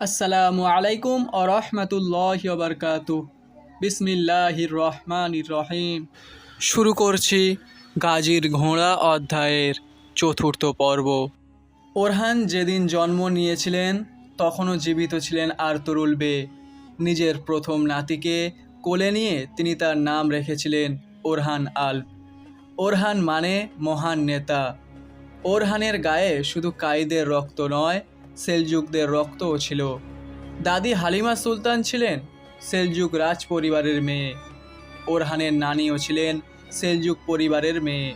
আসসালামু আলাইকুম আ রহমতুল্লাহি ওয়া বারাকাতুহু। বিসমিল্লাহির রহমানির রহিম। শুরু করছি গাজীর ঘোড়া অধ্যায়ের চতুর্থ পর্ব। ওরহান যেদিন জন্ম নিয়েছিলেন তখনও জীবিত ছিলেন আর্তুরুল বে। নিজের প্রথম নাতিকে কোলে নিয়ে তিনি তার নাম রেখেছিলেন ওরহান আল্প। ওরহান মানে মহান নেতা। ওরহানের গায়ে শুধু কায়দের রক্ত নয়, সেলজুকদের রক্তও ছিল। দাদি হালিমা সুলতান ছিলেন সেলজুক রাজ পরিবারের মেয়ে। ওরহানের নানিও ছিলেন সেলজুক পরিবারের মেয়ে।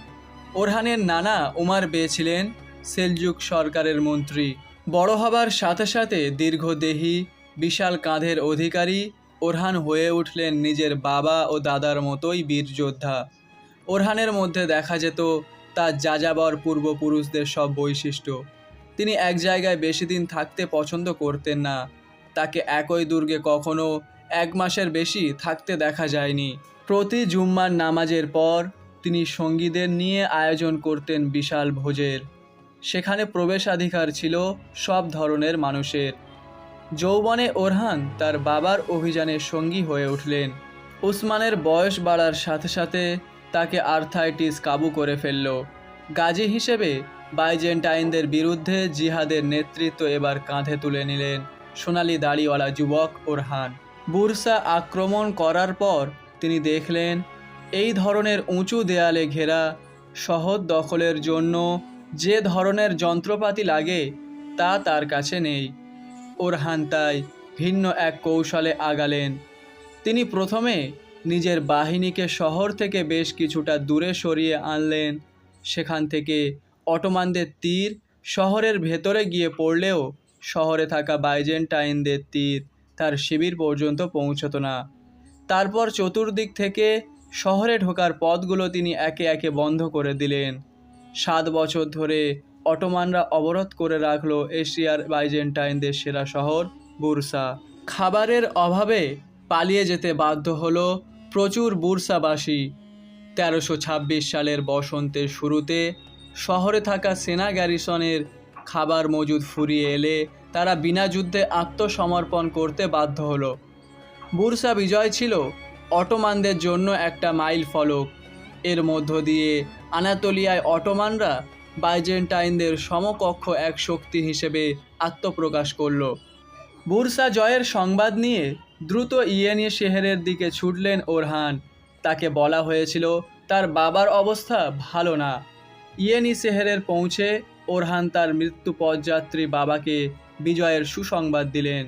ওরহানের নানা উমার বে ছিলেন সেলজুক সরকারের মন্ত্রী। বড় হবার সাথে সাথে দীর্ঘদেহী, বিশাল কাঁধের অধিকারী ওরহান হয়ে উঠলেন নিজের বাবা ও দাদার মতোই বীর যোদ্ধা। ওরহানের মধ্যে দেখা যেত তার যাযাবর পূর্বপুরুষদের সব বৈশিষ্ট্য। তিনি এক জায়গায় বেশি দিন থাকতে পছন্দ করতেন না। তাকে একই দুর্গে কখনো 1 মাসের বেশি থাকতে দেখা যায়নি। প্রতি জুম্মার নামাজের পর তিনি সঙ্গীদের নিয়ে আয়োজন করতেন বিশাল ভোজের। সেখানে প্রবেশাধিকার ছিল সব ধরনের মানুষের। যৌবনে ওরহান তার বাবার অভিযানের সঙ্গী হয়ে উঠলেন। উসমানের বয়স বাড়ার সাথে সাথে তাকে আর্থাইটিস কাবু করে ফেলল। গাজী হিসেবে বাইজেন্টাইনদের বিরুদ্ধে জিহাদের নেতৃত্ব এবার কাঁধে তুলে নিলেন সোনালি দাড়িওয়ালা যুবক ওরহান। বুরসা আক্রমণ করার পর তিনি দেখলেন এই ধরনের উঁচু দেয়ালে ঘেরা শহর দখলের জন্য যে ধরনের যন্ত্রপাতি লাগে তা তার কাছে নেই। ওরহান তাই ভিন্ন এক কৌশলে আগালেন। তিনি প্রথমে নিজের বাহিনীকে শহর থেকে বেশ কিছুটা দূরে সরিয়ে আনলেন। সেখান থেকে অটোমানদের তীর শহরের ভেতরে গিয়ে পড়লেও শহরে থাকা বাইজেন্টাইনদের তীর তার শিবির পর্যন্ত পৌঁছত না। তারপর চতুর্দিক থেকে শহরে ঢোকার পথগুলো তিনি একে একে বন্ধ করে দিলেন। 7 বছর ধরে অটোমানরা অবরোধ করে রাখল এশিয়ার বাইজেন্টাইনদের সেরা শহর বুরসা। খাবারের অভাবে পালিয়ে যেতে বাধ্য হলো প্রচুর বুরসাবাসী। 1326 সালের বসন্তের শুরুতে শহরে থাকা সেনা গ্যারিসনের খাবার মজুদ ফুরিয়ে এলে তারা বিনা যুদ্ধে আত্মসমর্পণ করতে বাধ্য হলো। বুরসা বিজয় ছিল অটোমানদের জন্য একটা মাইল ফলক। এর মধ্য দিয়ে আনাতোলিয়ায় অটোমানরা বাইজেন্টাইনদের সমকক্ষ এক শক্তি হিসেবে আত্মপ্রকাশ করল। বুরসা জয়ের সংবাদ নিয়ে দ্রুত ইয়েনি শহরের দিকে ছুটলেন ওরহান। তাকে বলা হয়েছিল তার বাবার অবস্থা ভালো না। ইয়েনি শহরের পৌঁছে ওরহান তার মৃত্যু পথযাত্রী বাবাকে বিজয়ের সুসংবাদ দিলেন।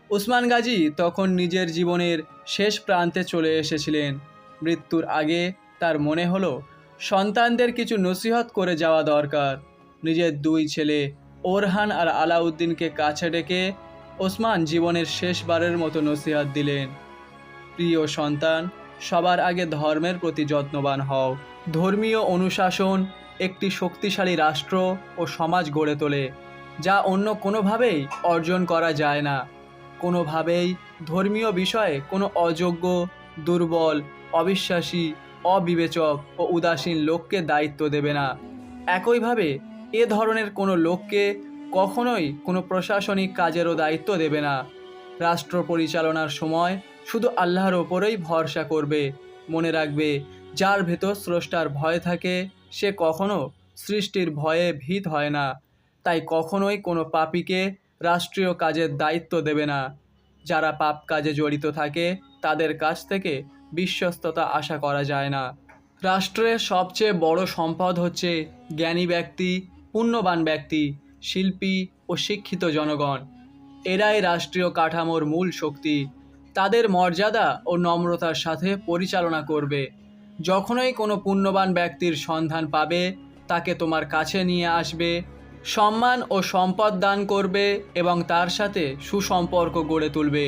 উসমান গাজী তখন নিজের জীবনের শেষ প্রান্তে চলে এসেছিলেন। মৃত্যুর আগে তার মনে হলো সন্তানদের কিছু নসিহত করে যাওয়া দরকার। নিজের 2 ছেলে ওরহান আর আলাউদ্দিনকে কাছে ডেকে ওসমান জীবনের শেষবারের মতো নসিহত দিলেন। প্রিয় সন্তান, সবার আগে ধর্মের প্রতি যত্নবান হও। ধর্মীয় অনুশাসন একটি শক্তিশালী রাষ্ট্র ও সমাজ গড়ে তোলে, যা অন্য কোনোভাবেই অর্জন করা যায় না। কোনোভাবেই ধর্মীয় বিষয়ে কোনো অযোগ্য, দুর্বল, অবিশ্বাসী, অবিবেচক ও উদাসীন লোককে দায়িত্ব দেবে না। একইভাবে এ ধরনের কোনো লোককে কখনোই কোনো প্রশাসনিক কাজেরও দায়িত্ব দেবে না। রাষ্ট্র পরিচালনার সময় শুধু আল্লাহর ওপরেই ভরসা করবে। মনে রাখবে, যার ভেতর স্রষ্টার ভয় থাকে সে কখনো সৃষ্টির ভয়ে ভীত হয় না। তাই কখনোই কোনো পাপীকে রাষ্ট্রীয় কাজের দায়িত্ব দেবে না। যারা পাপ কাজে জড়িত থাকে তাদের কাছ থেকে বিশ্বস্ততা আশা করা যায় না। রাষ্ট্রের সবচেয়ে বড় সম্পদ হচ্ছে জ্ঞানী ব্যক্তি, পুণ্যবান ব্যক্তি, শিল্পী ও শিক্ষিত জনগণ। এরাই রাষ্ট্রীয় কাঠামোর মূল শক্তি। তাদের মর্যাদা ও নম্রতার সাথে পরিচালনা করবে। যখনই কোনো পুণ্যবান ব্যক্তির সন্ধান পাবে তাকে তোমার কাছে নিয়ে আসবে, সম্মান ও সম্পদ দান করবে এবং তার সাথে সুসম্পর্ক গড়ে তুলবে।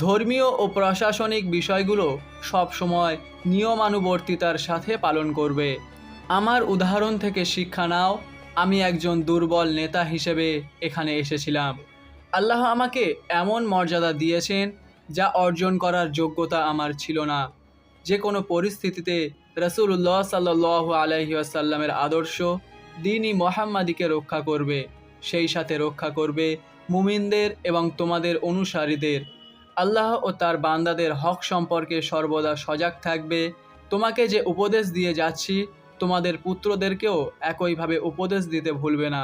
ধর্মীয় ও প্রশাসনিক বিষয়গুলো সবসময় নিয়মানুবর্তিতার সাথে পালন করবে। আমার উদাহরণ থেকে শিক্ষা নাও। আমি একজন দুর্বল নেতা হিসেবে এখানে এসেছিলাম। আল্লাহ আমাকে এমন মর্যাদা দিয়েছেন যা অর্জন করার যোগ্যতা আমার ছিল না। যে কোনো পরিস্থিতিতে রাসূলুল্লাহ সাল্লাল্লাহু আলাইহি ওয়াসাল্লামের আদর্শ দ্বীন-ই মুহাম্মাদিকে রক্ষা করবে, সেই সাথে রক্ষা করবে মুমিনদের এবং তোমাদের অনুসারীদের। আল্লাহ ও তার বান্দাদের হক সম্পর্কে সর্বদা সজাগ থাকবে। তোমাকে যে উপদেশ দিয়ে যাচ্ছি, তোমাদের পুত্রদেরকেও একইভাবে উপদেশ দিতে ভুলবে না।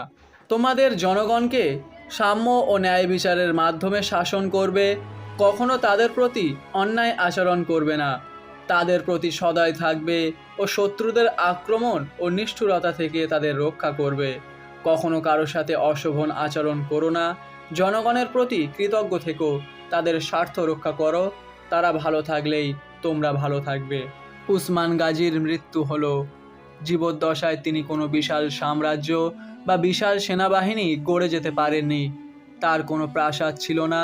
তোমাদের জনগণকে সাম্য ও ন্যায় বিচারের মাধ্যমে শাসন করবে। কখনো তাদের প্রতি অন্যায় আচরণ করবে না। তাদের প্রতি সদয় থাকবে ও শত্রুদের আক্রমণ ও নিষ্ঠুরতা থেকে তাদের রক্ষা করবে। কখনো কারোর সাথে অশোভন আচরণ করো না। জনগণের প্রতি কৃতজ্ঞ থেকো, তাদের স্বার্থ রক্ষা করো। তারা ভালো থাকলেই তোমরা ভালো থাকবে। উসমান গাজীর মৃত্যু হলো। জীবদ্দশায় তিনি কোনো বিশাল সাম্রাজ্য বা বিশাল সেনাবাহিনী গড়ে যেতে পারেননি। তার কোনো প্রাসাদ ছিল না।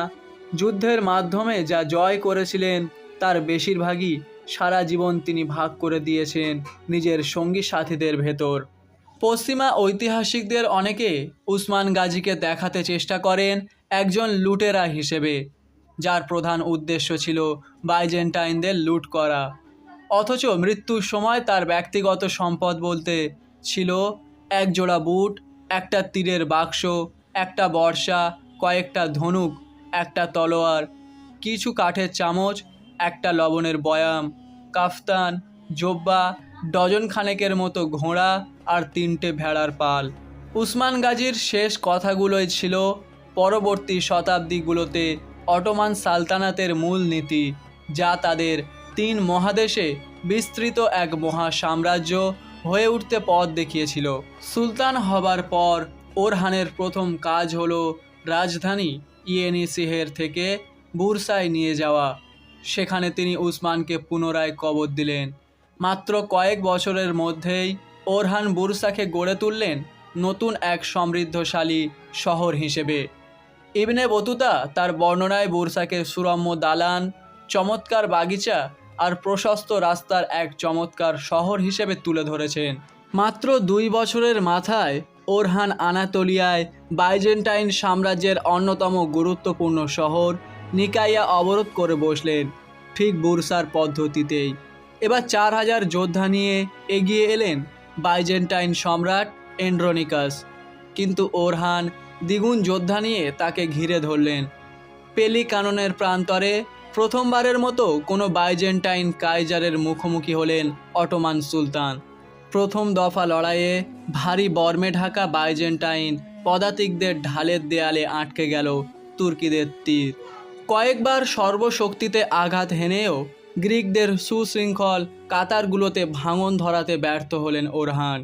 যুদ্ধের মাধ্যমে যা জয় করেছিলেন তার বেশিরভাগই সারা জীবন তিনি ভাগ করে দিয়েছেন নিজের সঙ্গী সাথীদের ভেতর। পশ্চিমা ঐতিহাসিকদের অনেকে উসমান গাজীকে দেখাতে চেষ্টা করেন একজন লুটেরা হিসেবে, যার প্রধান উদ্দেশ্য ছিল বাইজেন্টাইনদের লুট করা। অথচ মৃত্যুর সময় তার ব্যক্তিগত সম্পদ বলতে ছিল এক জোড়া বুট, একটা তীরের বাক্স, একটা বর্শা, কয়েকটা ধনুক, একটা তলোয়ার, কিছু কাঠের চামচ, একটা লবণের বয়াম, কাফতান, জোব্বা, ডজন খানেকের মতো ঘোড়া আর 3টে ভেড়ার পাল। উসমান গাজীর শেষ কথাগুলোই ছিল পরবর্তী শতাব্দীগুলোতে অটোমান সালতানাতের মূল নীতি, যা তাদের 3 মহাদেশে বিস্তৃত এক মহা সাম্রাজ্য হয়ে উঠতে পথ দেখিয়েছিল। সুলতান হবার পর ওরহানের প্রথম কাজ হলো রাজধানী ইয়েনিসিহের থেকে বুরসায় নিয়ে যাওয়া। সেখানে তিনি উসমানকে পুনরায় কবর দিলেন। মাত্র কয়েক বছরের মধ্যেই ওরহান বুরসাকে গড়ে তুললেন নতুন এক সমৃদ্ধশালী শহর হিসেবে। ইবনে বতুতা তার বর্ণনায় বুরসাকে সুরম্য দালান, চমৎকার বাগিচা আর প্রশস্ত রাস্তার এক চমৎকার শহর হিসেবে তুলে ধরেছেন। মাত্র 2 বছরের মাথায় ওরহান আনাতোলিয়ায় বাইজেন্টাইন সাম্রাজ্যের অন্যতম গুরুত্বপূর্ণ শহর নিকাইয়া অবরোধ করে বসলেন, ঠিক বুরসার পদ্ধতিতেই। এবার 4000 যোদ্ধা নিয়ে এগিয়ে এলেন বাইজেন্টাইন সম্রাট এন্ড্রোনিকাস। কিন্তু ওরহান দ্বিগুণ যোদ্ধা নিয়ে তাকে ঘিরে ধরলেন। পেলিকাননের প্রান্তরে প্রথমবারের মতো কোনো বাইজেন্টাইন কাইজারের মুখোমুখি হলেন অটোমান সুলতান। প্রথম দফা লড়াইয়ে ভারী বর্মে ঢাকা বাইজেন্টাইন পদাতিকদের ঢালের দেয়ালে আটকে গেল তুর্কিদের তীর। কয়েকবার সর্বশক্তিতে আঘাত হেনেও গ্রিকদের সুশৃঙ্খল কাতারগুলোতে ভাঙন ধরাতে ব্যর্থ হলেন ওরহান।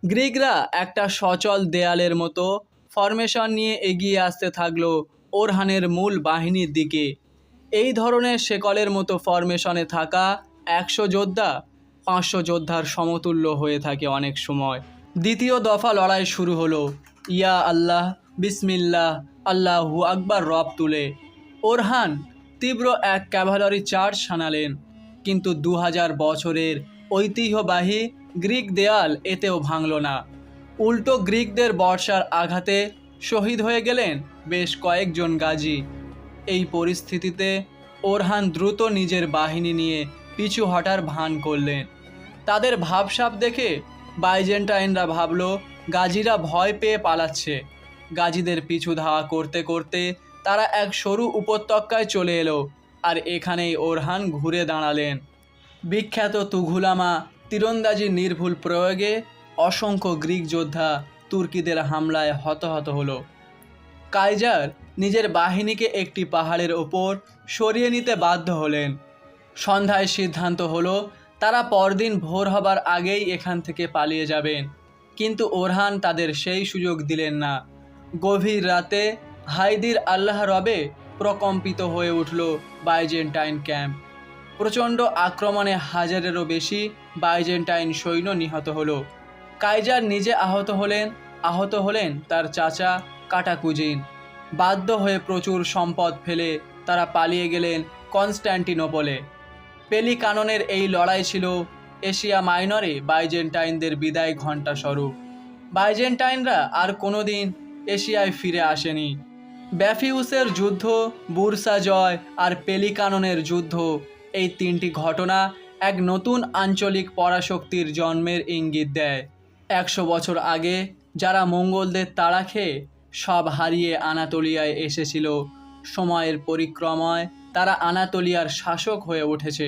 গ্রিকরা একটা সচল দেয়ালের মতো ফরমেশন নিয়ে এগিয়ে আসতে থাকলো ওরহানের মূল বাহিনীর দিকে। এই ধরনের শেকলের মতো ফরমেশনে থাকা 100 যোদ্ধা 500 যোদ্ধার সমতুল্য হয়ে থাকে অনেক সময়। দ্বিতীয় দফা লড়াই শুরু হলো। ইয়া আল্লাহ, বিসমিল্লাহ, আল্লাহু আকবার রব তুলে ওরহান তীব্র এক ক্যাভালারি চার্জ শানালেন। কিন্তু 2000 বছরের ঐতিহ্যবাহী গ্রিক দেয়াল এতেও ভাঙল না। উল্টো গ্রিকদের বর্ষার আঘাতে শহীদ হয়ে গেলেন বেশ কয়েকজন গাজী। এই পরিস্থিতিতে ওরহান দ্রুত নিজের বাহিনী নিয়ে পিছু হটার ভান করলেন। তাদের ভাবসাব দেখে বাইজেন্টাইনরা ভাবল গাজীরা ভয় পেয়ে পালাচ্ছে। গাজীদের পিছু ধাওয়া করতে করতে তারা এক সরু উপত্যকায় চলে এলো, আর এখানেই ওরহান ঘুরে দাঁড়ালেন। বিখ্যাত তুঘুলামা তীরন্দাজির নির্ভুল প্রয়োগে অসংখ্য গ্রিক যোদ্ধা তুর্কিদের হামলায় হতাহত হলো। কাইজার নিজের বাহিনীকে একটি পাহাড়ের ওপর সরিয়ে নিতে বাধ্য হলেন। সন্ধ্যায় সিদ্ধান্ত হলো তারা পরদিন ভোর হবার আগেই এখান থেকে পালিয়ে যাবেন। কিন্তু ওরহান তাদের সেই সুযোগ দিলেন না। গভীর রাতে হাইদির আল্লাহ রবে প্রকম্পিত হয়ে উঠল বাইজেন্টাইন ক্যাম্প। প্রচণ্ড আক্রমণে 1000-এরও বেশি বাইজেন্টাইন সৈন্য নিহত হলো। কাইজার নিজে আহত হলেন তার চাচা কাটাকুজিন। বাধ্য হয়ে প্রচুর সম্পদ ফেলে তারা পালিয়ে গেলেন কনস্ট্যান্টিনোপলে। পেলিকাননের এই লড়াই ছিল এশিয়া মাইনরে বাইজেন্টাইনদের বিদায় ঘণ্টা স্বরূপ। বাইজেন্টাইনরা আর কোনোদিন এশিয়ায় ফিরে আসেনি। ব্যাফিউসের যুদ্ধ, বুরসা জয় আর পেলিকাননের যুদ্ধ, এই 3টি ঘটনা এক নতুন আঞ্চলিক পরাশক্তির জন্মের ইঙ্গিত দেয়। 100 বছর আগে যারা মঙ্গলদের তাড়া খেয়ে সব হারিয়ে আনাতোলিয়ায় এসেছিল। সময়ের পরিক্রমায় তারা আনাতোলিয়ার শাসক হয়ে উঠেছে।